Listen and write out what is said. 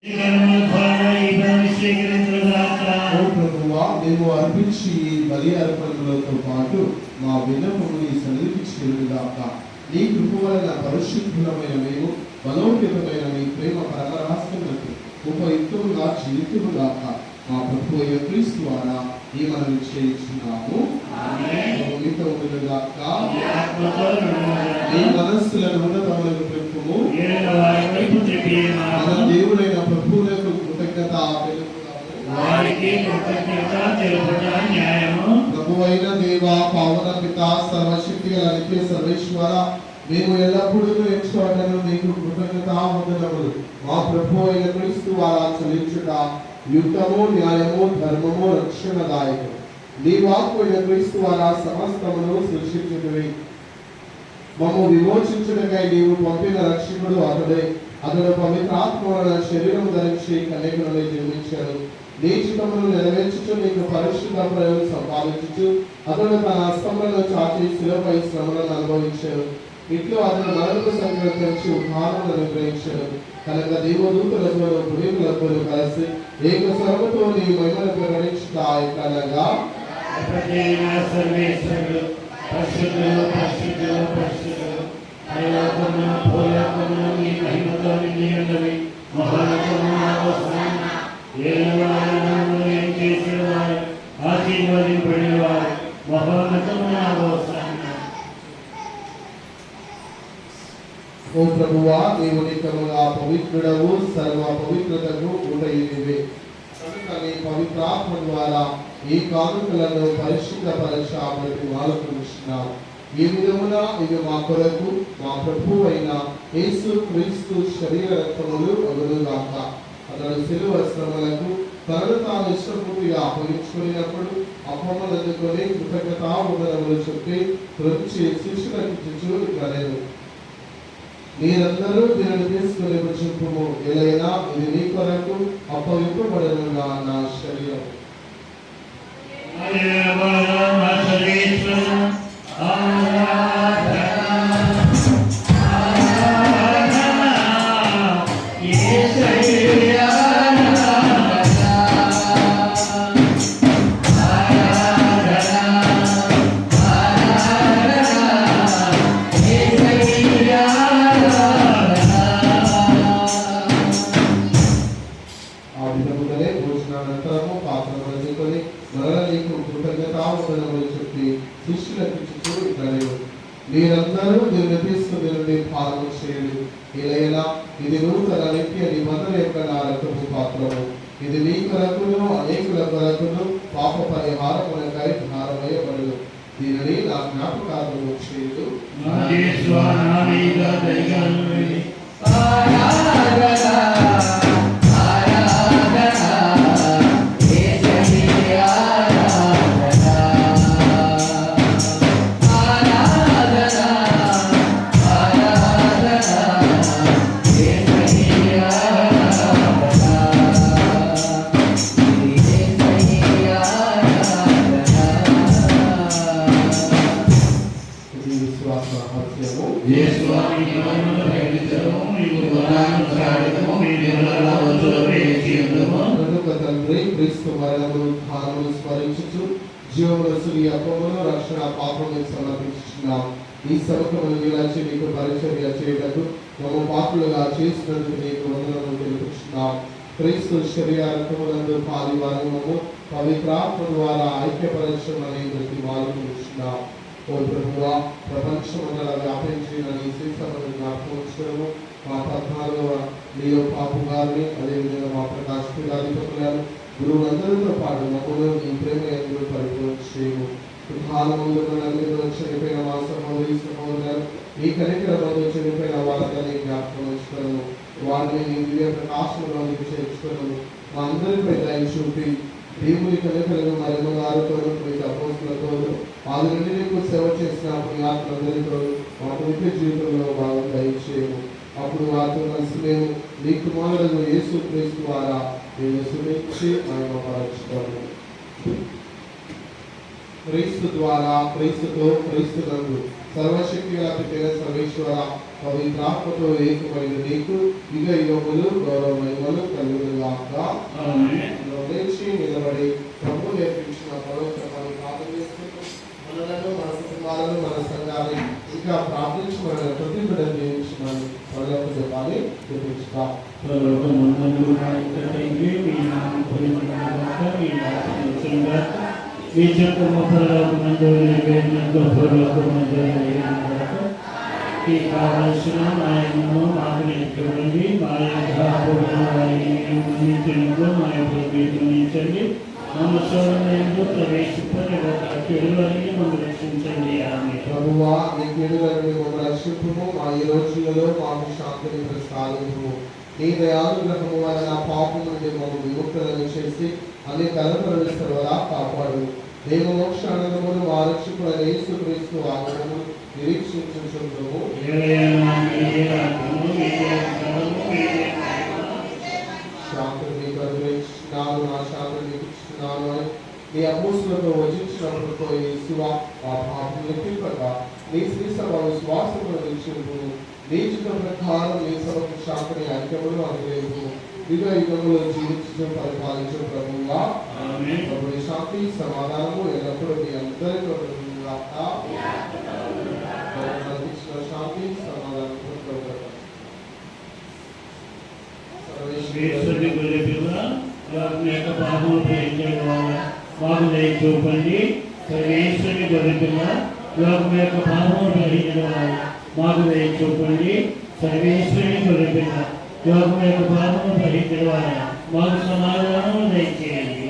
మేము అర్పించి బలి అర్పణలతో పాటు మా విన్నపముని సన్నిధికి చేరుగాక. నీ కృప వలన పరిశుద్ధులమైన మేము బలోపేతమైన మీ ప్రేమ పరమరహస్యములకు ఉపయుక్తముగా జీవితముగాక. మా ప్రభువు అయిన క్రీస్తు ద్వారా ఈ మనం నిశ్చయించున్నాము. నీ మనస్సులను ఉన్నతములకు పెట్టుము. మన దేవుడైన ప్రభువులకు కృతజ్ఞత ప్రభువైన దేవ, పావన పిత, సర్వశక్తి గల నిత్య సర్వేశ్వర, మేము ఎల్లప్పుడూ ఎంచుకోవటను నీకు కృతజ్ఞత వందనములు. మా ప్రభువు అయిన క్రీస్తు ద్వారా చెల్లించుట యుక్తము, న్యాయము, ధర్మము, రక్షణదాయకము. నీ వాక్కు అయిన క్రీస్తు ద్వారా సమస్తమును సృష్టించుటవి. మమ్ము విమోచించుటకై నీవు పంపిన రక్షకుడు అతడే. అతడు పవిత్రాత్మ వలన శరీరం ధరించి కన్యకను జన్మించాడు. నీ చిత్తమును నెరవేర్చుచు నీకు పరిశుద్ధ ప్రయోగం సంపాదించుచు అతడు తన హస్తములను చాచి శిలపై శ్రమలను అనుభవించాడు. ఇట్లు అతను మరణకు సంకల్పించి ఉద్ధారణ నిర్వహించాడు. కనుక దేవదూతలతో పునీతులతో కలిసి ఏక స్వరముతో నీ మహిమను ప్రకటించుట ఎట్లనగా ఓ ప్రభువా, నీవు నిత్యముగా పవిత్రుడవు, సర్వ పవిత్రతకు ఊటయినివే. కనుక నీ పవిత్రాత్మ ద్వారా ఈ కానుకలను పరిశుద్ధపరచబడి వాడుకుంటున్నావు. ఈ విధమున ఇవి మా కొరకు మా ప్రభువు అయిన యేసు క్రీస్తు శరీర రక్తములు అగునుగాక. అతడు శిలువ శ్రమలకు తనను తాను ఇష్టపూర్తిగా అప్పగించుకున్నప్పుడు అప్పమ్మలందుకొని కృతజ్ఞతావందనములు చెప్పి త్రొంచి శిష్యులకు ఇచ్చుచు ఇట్లా నేను, మీరందరూ దీనిని తీసుకుని చెప్పుము, ఎలైనా ఇది నీ కొరకు అప్పగింపబడిన నా శరీరం. భోజనానంతరము పాత్రను అందుకొని మరల నీకు కృతజ్ఞతావందనములు చెప్పి శిష్యులకు ఇచ్చుచు ఇట్లా నేను, మీరందరూ దీన్ని తీసుకుని నుండి పాలన చేయండి. ఇలా ఇది నూతన నిత్య నిబంధన యొక్క నా రక్తపు పాత్రము. ఇది నీ కొరకును అనేకుల కొరకును పాప పరిహారములకై ధారమయ్యబడును. దీనిని నా జ్ఞాపకార్థము చేయుడు. క్రీస్తు మరణమును ధారమును స్మరించుచు జీవముల సూర్య అప్పమును రక్షణ పాపమును సమర్పించుచున్నాం. ఈ సముఖమును నిలచి నీకు పరిచర్య చేయుటకు మమ్మ పాపులుగా చేసినందుకు నీకు వందనములు తెలుపుచున్నాం. క్రీస్తు శరీర రక్తములందు పాలివారము పవిత్రాత్మ ద్వారా ఐక్యపరచమని ప్రతి వారుచున్నాం. ఓ ప్రభువా, ప్రపంచమంతటా వ్యాపించిన నీ శిక్షను జ్ఞాపకము మా 14వ లియో పాపు గారిని, అదేవిధంగా మా ప్రకాశ్ పీఠాధిపతులను గురువులందరితో పాటు మమ్మల్ని నీ ప్రేమ ఎందుకు పరిపూర్ణ చేయము. ప్రధానమందులో చనిపోయిన మా సహోదరులు ఈ కనికరమందు చనిపోయిన వాళ్ళని జ్ఞాపకం ఉంచుకోను. వారిని నీ దివ్య ప్రకాశంలోనికి చేర్చుకోను. మా అందరిపై దయ చూపి దేవుని కనికలను మరెన్నో గారితోనూ అపోస్తులతోనూ ఆది నుండి నీకు సేవ చేసిన పుణ్యాత్మలందరితో మాకు నిత్య జీవితంలో భాగం దయచేయము. అప్పుడు వారితో కలిసి మేము నీ కుమారుడు యేసు క్రీస్తు ద్వారా నేను సుమించి మహిమపరచుతాము. క్రీస్తు ద్వారా, క్రీస్తుతో, క్రీస్తునందు సర్వశక్తి గల పితైన సర్వేశ్వర పవిత్రాత్మతో ఏకమైన నీకు యుగ యుగములు గౌరవ మహిమలు కలుగును. పరలోకమందు మా యొక్క తండ్రి, మీ నామం పూజించబడుగాక, మీ రాజ్యం వచ్చుగాక, మీ చిత్తము పరలోకమందు నెరవేరినట్లు భూలోకమందు నెరవేరుగాక. ఈ కావలసిన ఆయనను మాకు నేర్చుకోండి, మా యొక్క అపరాధములను మన్నించినట్లు మా యొక్క క్షమించండి, మమ్మల్ని ప్రవేశింపని చెడులని మమ్మల్ని రక్షించండి. ఆమేన్. ప్రభువా, నీ కీడులను మమ్మల్ని రక్షింపుము, మా ఈ రోజులలో మాకు శాంతిని ప్రసాదింపుము. నీ దయానుగ్రహము వలన పాపము నుండి మమ్మల్ని విముక్తులను చేసి అన్ని కలపలను సర్వదా కాపాడు. దేవ మోక్షానందమును మా రక్షకుడైన యేసుక్రీస్తు ఆగమనము నిరీక్షించుచుందుము. శాంతిని నీకు అనుగ్రహించుచున్నాను, నా శాంతిని నీకు ఇస్తున్నాను అని నీ అపోస్తులతో వచించినప్పుడు యేసువ ఆ పాపములు లెక్కింపక నీ శ్రీ సభ విశ్వాసమును నిలిచింపు. నీ చిత్త ప్రకారం నీ సభకు శాంతిని ఐక్యమును అనుగ్రహింపు. యుగ యుగములో జీవించు పరిపాలించు ప్రభువుగా. ప్రభుని శాంతి సమాధానము ఎల్లప్పుడూ మీ అందరితో శాంతి సమాధానం మాకు చూపండి. సర్వేశ్వరుని గొర్రెపిల్ల లోకం యొక్క పాపమును గ్రహించిన వారు మాకు చూపండి. సర్వేశ్వరుని గొర్రెపిల్ల లోకం యొక్క పాపమును గ్రహించిన వారు మాకు సమాధానం దయచేయండి.